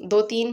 2-3